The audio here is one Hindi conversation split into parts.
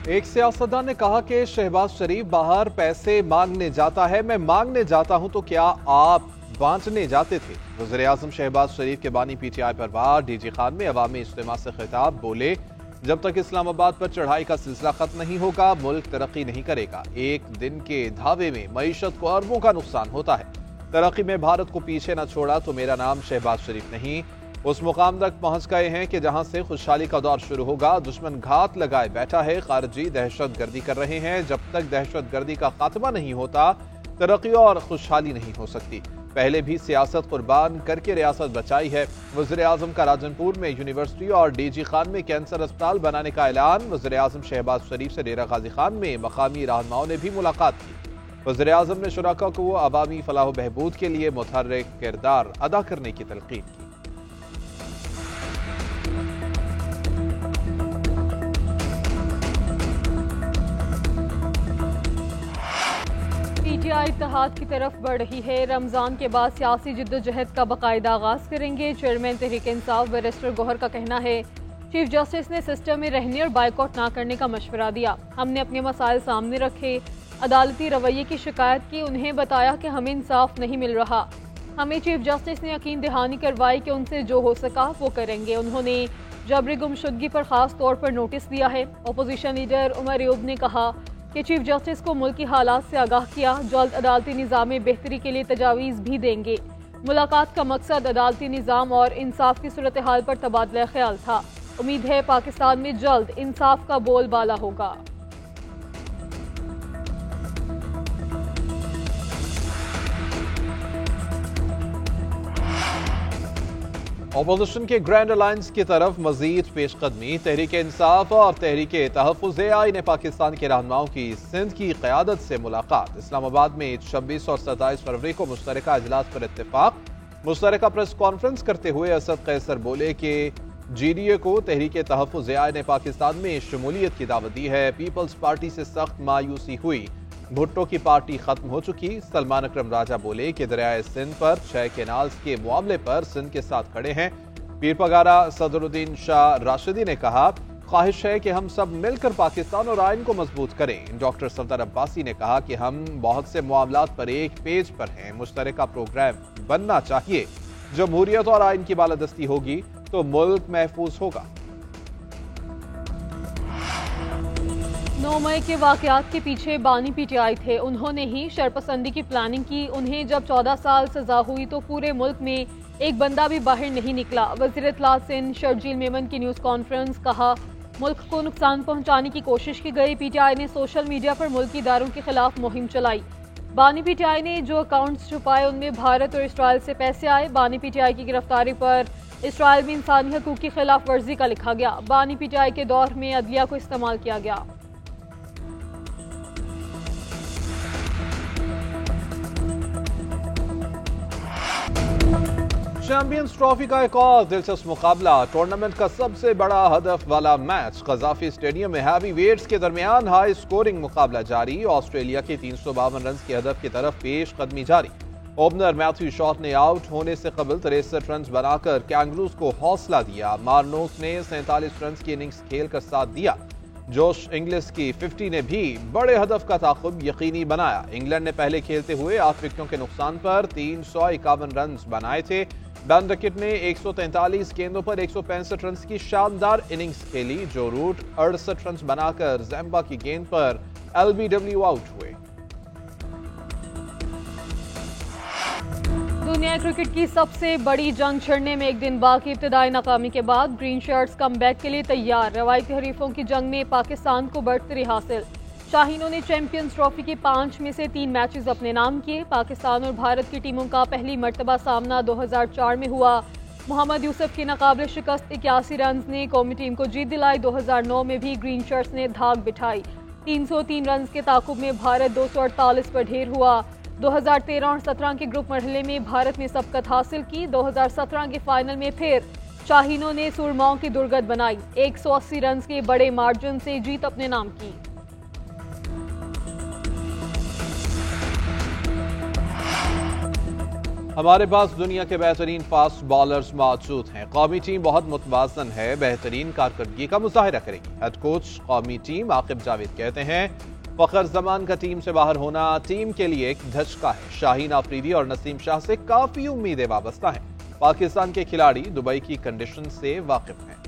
एक सियासतदान ने कहा कि शहबाज शरीफ बाहर पैसे मांगने जाता है, मैं मांगने जाता हूं तो क्या आप बांटने जाते थे। वज़ीर आज़म शहबाज शरीफ के बानी पीटीआई पर वार। डीजी खान में अवामी इज्तिमा से खिताब, बोले जब तक इस्लामाबाद पर चढ़ाई का सिलसिला खत्म नहीं होगा मुल्क तरक्की नहीं करेगा। एक दिन के धावे में मईशत को अरबों का नुकसान होता है। तरक्की में भारत को पीछे न छोड़ा तो मेरा नाम शहबाज शरीफ नहीं। उस मुकाम तक पहुंच गए हैं कि जहां से खुशहाली का दौर शुरू होगा। दुश्मन घात लगाए बैठा है, खारजी दहशत गर्दी कर रहे हैं। जब तक दहशत गर्दी का खात्मा नहीं होता तरक्की और खुशहाली नहीं हो सकती। पहले भी सियासत कुर्बान करके रियासत बचाई है। वज़ीर आज़म का राजनपुर में यूनिवर्सिटी और डीजी खान में कैंसर अस्पताल बनाने का ऐलान। वज़ीर आज़म शहबाज शरीफ से डेरा गाजी खान में मकामी रहनुमाओं ने भी मुलाकात की। वज़ीर आज़म ने शुराका को अवामी फलाह बहबूद के लिए मुतहर्रिक किरदार अदा करने की तलकीन की। पीटीआई इत्तेहाद की तरफ बढ़ रही है। रमजान के बाद सियासी जिद्दोजहद का बाकायदा आगाज करेंगे। चेयरमैन तहरीक इंसाफ बैरिस्टर गौहर का कहना है चीफ जस्टिस ने सिस्टम में रहने और बाइकआउट ना करने का मशवरा दिया। हमने अपने मसाइल सामने रखे, अदालती रवैये की शिकायत की, उन्हें बताया कि हमें इंसाफ नहीं मिल रहा। हमें चीफ जस्टिस ने यकीन दहानी करवाई कि उनसे जो हो सका वो करेंगे। उन्होंने जबरी गुमशुदगी पर खास तौर पर नोटिस दिया है। अपोजिशन लीडर उमर अयूब ने कहा कि चीफ जस्टिस को मुल्क की हालात से आगाह किया, जल्द अदालती निज़ाम में बेहतरी के लिए तजावीज़ भी देंगे। मुलाकात का मकसद अदालती निज़ाम और इंसाफ की सूरत हाल पर तबादला ख्याल था। उम्मीद है पाकिस्तान में जल्द इंसाफ का बोलबाला होगा। अपोजिशन के ग्रैंड अलायंस की तरफ मजीद पेशकदमी। तहरीक इंसाफ और तहरीक तहफ़्फ़ुज़-ए-आई ने पाकिस्तान के रहनुमाओं की सिंध की क़यादत से मुलाकात। इस्लामाबाद में 26 और 27 फरवरी को मुश्तरका इजलास पर इत्तेफाक। मुश्तरका प्रेस कॉन्फ्रेंस करते हुए असद कैसर बोले कि GDA को तहरीक तहफ़्फ़ुज़-ए-आई ने पाकिस्तान में शमूलियत की दावत दी है। पीपल्स पार्टी से सख्त मायूसी हुई, भुट्टो की पार्टी खत्म हो चुकी। सलमान अकरम राजा बोले कि दरियाए सिंध पर 6 कैनाल्स के मामले पर सिंध के साथ खड़े हैं। पीर पगारा सदरुद्दीन शाह राशिदी ने कहा ख्वाहिश है कि हम सब मिलकर पाकिस्तान और आइन को मजबूत करें। डॉक्टर सफदर अब्बासी ने कहा कि हम बहुत से मामलात पर एक पेज पर हैं, मुश्तरका प्रोग्राम बनना चाहिए। जमहूरियत और आइन की बालादस्ती होगी तो मुल्क महफूज होगा। 9 मई के वाकयात के पीछे बानी पीटीआई थे। उन्होंने ही शरपसंदी की प्लानिंग की। उन्हें जब 14 साल सजा हुई तो पूरे मुल्क में एक बंदा भी बाहर नहीं निकला। वज़ीर इत्तलात सिंध शर्जील मेमन की न्यूज़ कॉन्फ्रेंस, कहा मुल्क को नुकसान पहुंचाने की कोशिश की गई। पीटीआई ने सोशल मीडिया पर मुल्की इदारों के खिलाफ मुहिम चलाई। बानी पीटीआई ने जो अकाउंट्स छुपाए उनमें भारत और इसराइल से पैसे आए। बानी पीटीआई की गिरफ्तारी पर इसराइल में इंसानी हकूक की खिलाफ वर्जी का लिखा गया। बानी पीटीआई के दौर में अदलिया को इस्तेमाल किया गया। चैंपियंस ट्रॉफी का एक और दिलचस्प मुकाबला। टूर्नामेंट का सबसे बड़ा हदफ वाला मैच गजाफी स्टेडियम में हैवी वेट्स के दरमियान हाई स्कोरिंग मुकाबला जारी। ऑस्ट्रेलिया के 352 रन के हदफ की तरफ पेश कदमी जारी। ओपनर मैथ्यू शॉट ने आउट होने से कबल 63 रन बनाकर कैंगरूज को हौसला दिया। मार्नोस ने 47 रन की इनिंग्स खेलकर साथ दिया। जोश इंग्लिश की 50 ने भी बड़े हदफ का ताक़ुब यकीनी बनाया। इंग्लैंड ने पहले खेलते हुए 8 विकेटों के नुकसान पर 351 रन बनाए थे। डन डकेट ने 143 गेंदों पर 165 रन की शानदार इनिंग्स खेली। जो रूट 68 रन बनाकर ज़ैम्बा की गेंद पर LBW आउट हुए। दुनिया क्रिकेट की सबसे बड़ी जंग छिड़ने में एक दिन बाकी। इब्तदाई नाकामी के बाद ग्रीन शर्ट्स कमबैक के लिए तैयार। रवायती हरीफों की जंग में पाकिस्तान को बढ़तरी हासिल। शाहीनों ने चैंपियंस ट्रॉफी के 5 में से 3 मैचेस अपने नाम किए। पाकिस्तान और भारत की टीमों का पहली मर्तबा सामना 2004 में हुआ। मोहम्मद यूसुफ की नाकाबिल शिकस्त 81 रन ने कौमी टीम को जीत दिलाई। 2009 में भी ग्रीन शर्ट्स ने धाक बिठाई। 303 रन के ताकुब में भारत 248 पर ढेर हुआ। 2013 और 17 के ग्रुप मरहले में भारत ने सबकत हासिल की। 2017 के फाइनल में फिर शाहीनों ने सुरमाओं की दुर्गत बनाई। 180 रन के बड़े मार्जिन से जीत अपने नाम की। हमारे पास दुनिया के बेहतरीन फास्ट बॉलर्स मौजूद हैं। कौमी टीम बहुत मुतवाज़न है, बेहतरीन कारकर्दगी का मुजाहिरा करेगी। हेड कोच कौमी टीम आकिब जावेद कहते हैं फखर जमान का टीम से बाहर होना टीम के लिए एक धचका है। शाहीन आफरीदी और नसीम शाह से काफी उम्मीदें वाबस्ता हैं। पाकिस्तान के खिलाड़ी दुबई की कंडीशन से वाकिफ हैं।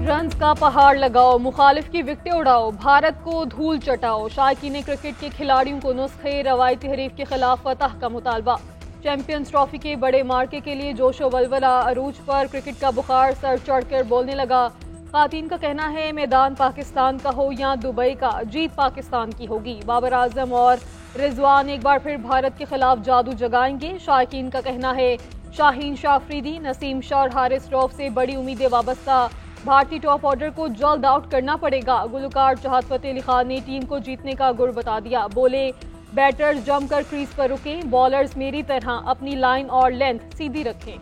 रन्स का पहाड़ लगाओ, मुखालिफ की विकेटें उड़ाओ, भारत को धूल चटाओ। शायकीन क्रिकेट के खिलाड़ियों को नुस्खे रवायती हरीफ के खिलाफ फतह का मुतालबा। चैंपियंस ट्रॉफी के बड़े मार्के के लिए जोशो वलवला, अरूज पर क्रिकेट का बुखार सर चढ़कर बोलने लगा। खातीन का कहना है मैदान पाकिस्तान का हो या दुबई का, जीत पाकिस्तान की होगी। बाबर आजम और रिजवान एक बार फिर भारत के खिलाफ जादू जगाएंगे। शायकीन का कहना है शाहीन शाह अफरीदी, नसीम शाह और हारिस रऊफ से बड़ी उम्मीदें वाबस्ता। भारतीय टॉप ऑर्डर को जल्द आउट करना पड़ेगा। गुलकार चाहत फतेह अली खान ने टीम को जीतने का गुर बता दिया। बोले बैटर्स जमकर क्रीज पर रुकें, बॉलर्स मेरी तरह अपनी लाइन और लेंथ सीधी रखें।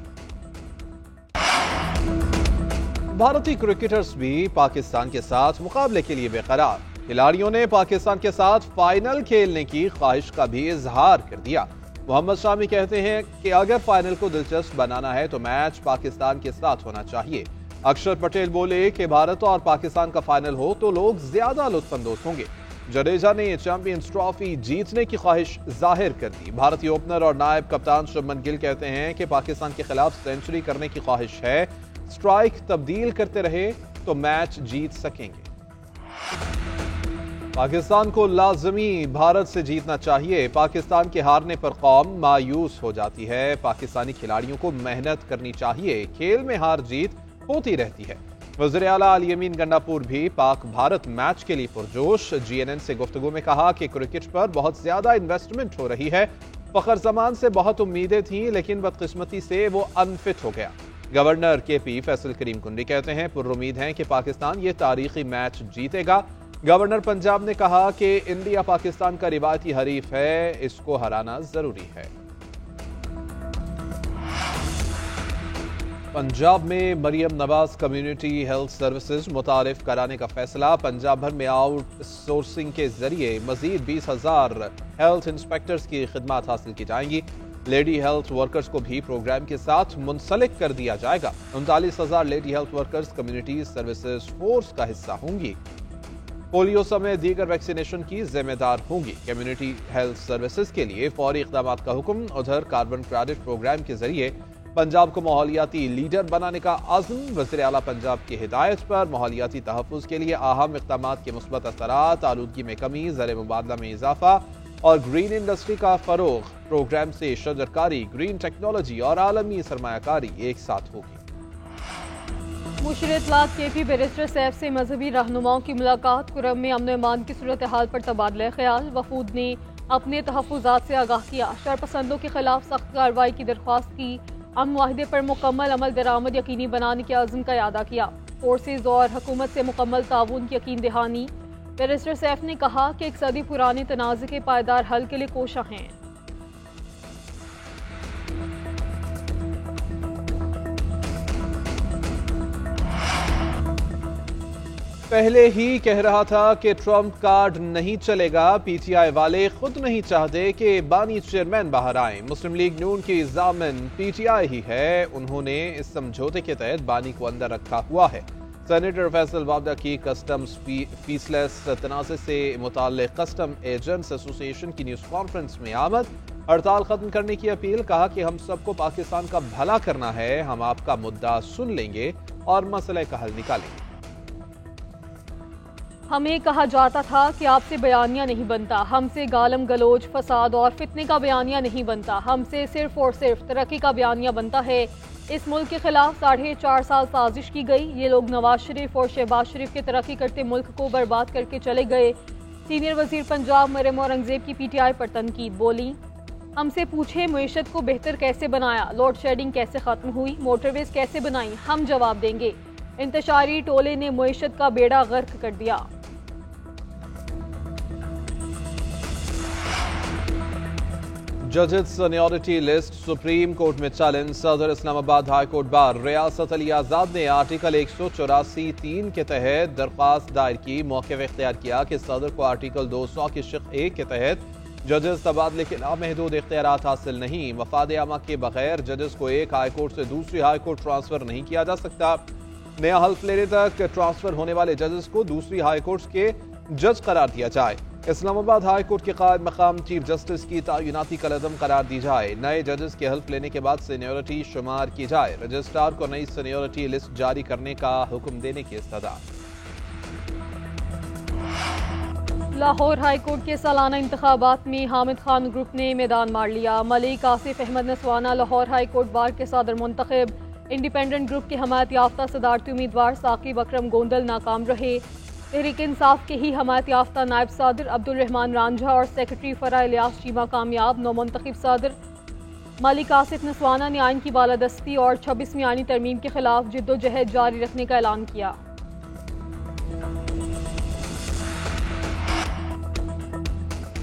भारतीय क्रिकेटर्स भी पाकिस्तान के साथ मुकाबले के लिए बेकरार। खिलाड़ियों ने पाकिस्तान के साथ फाइनल खेलने की ख्वाहिश का भी इजहार कर दिया। मोहम्मद शामी कहते हैं कि अगर फाइनल को दिलचस्प बनाना है तो मैच पाकिस्तान के साथ होना चाहिए। अक्षर पटेल बोले कि भारत और पाकिस्तान का फाइनल हो तो लोग ज्यादा लुत्फानंदोज होंगे। जडेजा ने चैंपियंस ट्रॉफी जीतने की ख्वाहिश जाहिर कर दी। भारतीय ओपनर और नायब कप्तान शुभमन गिल कहते हैं कि पाकिस्तान के खिलाफ सेंचुरी करने की ख्वाहिश है। स्ट्राइक तब्दील करते रहे तो मैच जीत सकेंगे। पाकिस्तान को लाजमी भारत से जीतना चाहिए। पाकिस्तान के हारने पर कौम मायूस हो जाती है। पाकिस्तानी खिलाड़ियों को मेहनत करनी चाहिए। खेल में हार जीत होती रहती है। वज़ीर आला अली यमीन गंडापुर भी पाक भारत मैच के लिए पुरजोश। GNN से गुफ्तगू में कहा कि क्रिकेट पर बहुत ज्यादा इन्वेस्टमेंट हो रही है। फखर जमान से बहुत उम्मीदें थीं लेकिन बदकिस्मती से वो अनफिट हो गया। गवर्नर KP फैसल करीम कुंडी कहते हैं पुरुम्मीद हैं कि पाकिस्तान ये तारीखी मैच जीतेगा। गवर्नर पंजाब ने कहा कि इंडिया पाकिस्तान का रिवायती हरीफ है, इसको हराना जरूरी है। पंजाब में Maryam Nawaz community health services मुतारिफ कराने का फैसला। पंजाब भर में आउटसोर्सिंग के जरिए मजीद 20,000 हेल्थ इंस्पेक्टर्स की खिदमत हासिल की जाएंगी। लेडी हेल्थ वर्कर्स को भी प्रोग्राम के साथ मुंसलिक कर दिया जाएगा। 39,000 lady health workers community services force का हिस्सा होंगी। पोलियो समेत दीगर वैक्सीनेशन की जिम्मेदार होंगी। कम्युनिटी हेल्थ सर्विसेज के लिए फौरी इक़दाम का हुक्म। उधर कार्बन क्रेडिट प्रोग्राम के जरिए पंजाब को माहौलियाती लीडर बनाने का आज़म। वज़ीर आला पंजाब की हिदायत पर माहौलियाती तहफ़्फ़ुज़ के लिए अहम इक़दामात के मुस्बत असरात, आलूदगी में कमी, ज़र मुबादला में इजाफा और ग्रीन इंडस्ट्री का फरोग। प्रोग्राम से शजरकारी, ग्रीन टेक्नोलॉजी और आलमी सरमायाकारी एक साथ होगी। मुशीर इत्तलात KP बैरिस्टर सैफ से मजहबी रहनुमाओं की मुलाकात। कुरम में अमन अमान की सूरत हाल पर तबादला ख्याल। वफूद ने अपने तहफ़्फ़ुज़ात से आगाह किया। शरपसंदों के खिलाफ सख्त कार्रवाई की दरख्वास्त की। अमन मुआहिदे पर मुकम्मल अमल दरामद यकीनी बनाने के आज़म का यादा किया। फोर्सेज और हुकूमत से मुकम्मल ताउन की यकीन दहानी। बैरिस्टर सैफ ने कहा कि एक सदी पुराने तनाज़े के पायदार हल के लिए कोशा हैं। पहले ही कह रहा था कि ट्रंप कार्ड नहीं चलेगा। PTI वाले खुद नहीं चाहते कि बानी चेयरमैन बाहर आए। मुस्लिम लीग नून की जामिन PTI ही है। उन्होंने इस समझौते के तहत बानी को अंदर रखा हुआ है। सेनेटर फैसल वाबदा की कस्टम्स फीसलेस तनाज़े से मुताल्लिक कस्टम एजेंट्स एसोसिएशन की न्यूज़ कॉन्फ्रेंस में आमद। हड़ताल खत्म करने की अपील। कहा कि हम सबको पाकिस्तान का भला करना है। हम आपका मुद्दा सुन लेंगे और मसले का हल निकालेंगे। हमें कहा जाता था कि आपसे बयानिया नहीं बनता, हमसे गालम गलोच, फसाद और फितने का बयानिया नहीं बनता, हमसे सिर्फ और सिर्फ तरक्की का बयानिया बनता है। इस मुल्क के खिलाफ 4.5 साल साजिश की गई। ये लोग नवाज शरीफ और शहबाज शरीफ के तरक्की करते मुल्क को बर्बाद करके चले गए। सीनियर वजीर पंजाब मरियम औरंगजेब की PTI पर तनकीद। बोली हमसे पूछे मईशत को बेहतर कैसे बनाया, लोड शेडिंग कैसे खत्म हुई, मोटरवेज कैसे बनाई, हम जवाब देंगे। इंतशारी टोले ने मईशत का बेड़ा गर्क कर दिया। जजेस सीनियरिटी लिस्ट सुप्रीम कोर्ट में चैलेंज। सदर इस्लामाबाद हाई कोर्ट बार रियासत अली आजाद ने आर्टिकल 184(3) के तहत दरख्वास्त दायर की। मौक़िफ़ इख्तियार किया कि सदर को आर्टिकल 200 के शिक़ 1 के तहत जजेस तबादले के लामहदूद इख्तियारात हासिल नहीं। मफाद आमा के बगैर जजेस को एक हाई कोर्ट से दूसरी हाई कोर्ट ट्रांसफर नहीं किया जा सकता। नया हल्फ लेने तक ट्रांसफर होने वाले जजेस को दूसरी हाई कोर्ट के जज करार दिया जाए। इस्लामाबाद हाई कोर्ट के कायद मकाम चीफ जस्टिस की तैनाती कलअदम करार दी जाए। नए जजेस के हल्फ लेने के बाद सीनियरिटी शुमार की जाए। रजिस्ट्रार को नई सीनियरिटी लिस्ट जारी करने का हुक्म देने की इस्तदा। लाहौर हाई कोर्ट के सालाना इंतखाबात में हामिद खान ग्रुप ने मैदान मार लिया। Malik Asif Ahmad नसवाना Lahore high court bar के सदर मुंतखब। इंडिपेंडेंट ग्रुप के हमायत याफ्ता सदारती उम्मीदवार साकिब अकरम गोंदल नाकाम रहे। तहरीक इंसाफ के ही हमायत याफ्ता नायब सदर अब्दुल रहमान रांझा और सेक्रेटरी फरा इलियास चीमा कामयाब। नौमुंतखब सदर मलिक आसिफ नसवाना ने आइन की बालादस्ती और 26वीं आइनी तरमीम के खिलाफ जिद्दोजहद जारी रखने का ऐलान किया।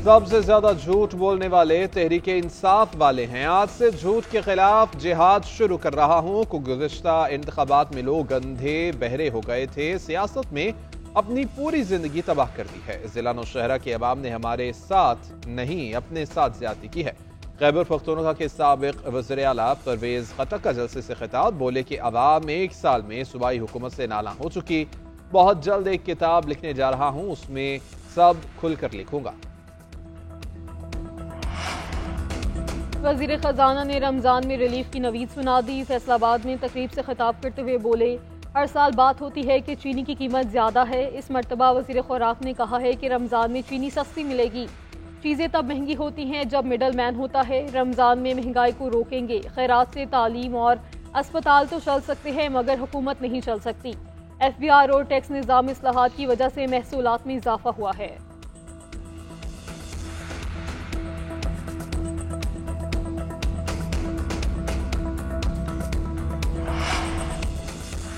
सबसे ज्यादा झूठ बोलने वाले तहरीक इंसाफ वाले हैं। आज से झूठ के खिलाफ जिहाद शुरू कर रहा हूं। गुज़िश्ता इंतखाबात में लोग अंधे बहरे हो गए थे। सियासत में अपनी पूरी जिंदगी तबाह कर दी है। जिला नौशहरा के अवाम ने हमारे साथ नहीं अपने साथ ज्यादती की है। खैबर पख्तूनख्वा के साबिक वज़ीर आला परवेज खटक का जलसे से खिताब। बोले कि अवाम 1 साल में सूबाई हुकूमत से नाला हो चुकी। बहुत जल्द एक किताब लिखने जा रहा हूं, उसमें सब खुलकर लिखूंगा। वज़ीर ख़जाना ने रमज़ान में रिलीफ की नवीद सुना दी। फैसलाबाद में तकरीब से खिताब करते हुए बोले, हर साल बात होती है कि चीनी की कीमत ज़्यादा है। इस मरतबा वज़ीर खुराक ने कहा है कि रमज़ान में चीनी सस्ती मिलेगी। चीज़ें तब महंगी होती हैं जब मिडल मैन होता है। रमज़ान में महंगाई को रोकेंगे। खैरात से तालीम और अस्पताल तो चल सकते हैं मगर हुकूमत नहीं चल सकती। FBR और टैक्स निज़ाम इस्लाहात की वजह से महसूलात में इजाफा हुआ है।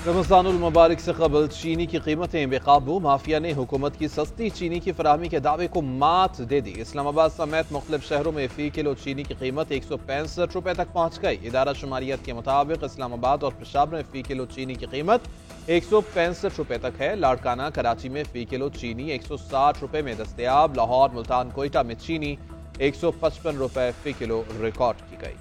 रमज़ानुल मुबारक से कबल चीनी की कीमतें बेकाबू। माफिया ने हुकूमत की सस्ती चीनी की फराहमी के दावे को मात दे दी। इस्लामाबाद समेत मुख्तलिफ शहरों में फी किलो चीनी की कीमत 165 रुपए तक पहुँच गई। इदारा शुमारियत के मुताबिक इस्लामाबाद और पेशावर में फी किलो चीनी की कीमत 165 रुपए तक है। लाड़काना कराची में फी किलो चीनी 160 रुपए में दस्तयाब। लाहौर, मुल्तान, कोयटा में चीनी 155 रुपए फी किलो रिकॉर्ड की गई।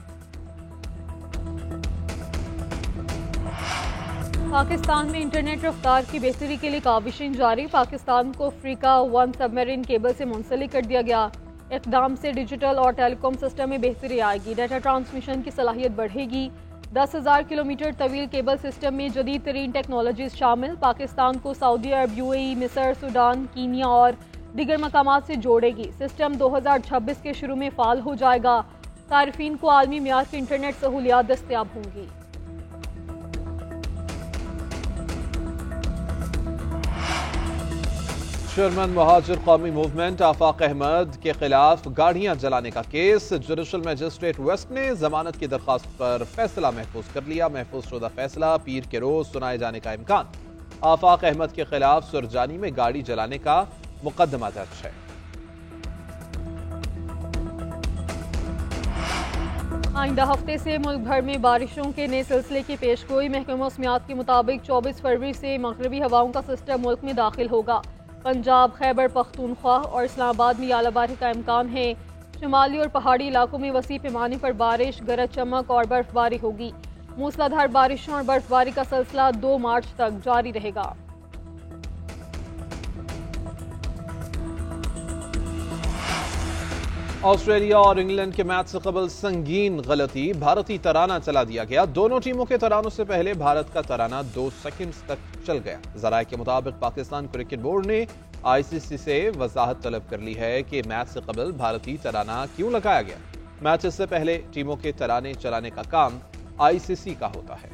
पाकिस्तान में इंटरनेट रफ्तार की बेहतरी के लिए काविशें जारी। पाकिस्तान को अफ्रीका 1 सबमरीन केबल से मुंसलिक कर दिया गया। इक़दाम से डिजिटल और टेलीकॉम सिस्टम में बेहतरी आएगी। डाटा ट्रांसमिशन की सलाहियत बढ़ेगी। 10,000 किलोमीटर तवील केबल सिस्टम में जदीद तरीन टेक्नोलॉजीज शामिल। पाकिस्तान को सऊदी अरब, UAE, मिस्र, सूडान, कीनिया और दीगर मकामात से जोड़ेगी। सिस्टम 2026 के शुरू में फ़ाल हो जाएगा। सार्फिन को आलमी मियार की इंटरनेट सहूलियात दस्तयाब होंगी। चेयरमैन मुहाजिर कौमी मूवमेंट आफाक अहमद के खिलाफ गाड़ियां जलाने का केस। जुडिशल मजिस्ट्रेट वेस्ट ने जमानत की दरखास्त पर फैसला महफूज कर लिया। महफूज शुदा फैसला पीर के रोज सुनाए जाने का इम्कान। आफाक अहमद के खिलाफ सुरजानी में गाड़ी जलाने का मुकदमा दर्ज है। आइंदा हफ्ते से मुल्क भर में बारिशों के नए सिलसिले की पेशगोई। महकमा मौसमियात के मुताबिक 24 फरवरी से मगरबी हवाओं का सिस्टम मुल्क में दाखिल होगा। पंजाब, खैबर पख्तूनख्वा और इस्लामाबाद में आलाबारी का इम्कान है। शुमाली और पहाड़ी इलाकों में वसी पैमाने पर बारिश, गरज चमक और बर्फबारी होगी। मूसलाधार बारिशों और बर्फबारी का सिलसिला 2 मार्च तक जारी रहेगा। ऑस्ट्रेलिया और इंग्लैंड के मैच से कबल संगीन गलती। भारतीय तराना चला दिया गया। दोनों टीमों के तरानों से पहले भारत का तराना 2 सेकंड तक चल गया। जराये के मुताबिक पाकिस्तान क्रिकेट बोर्ड ने ICC से वजाहत तलब कर ली है कि मैच से कबल भारतीय तराना क्यों लगाया गया। मैच से पहले टीमों के तराने चलाने का काम ICC का होता है।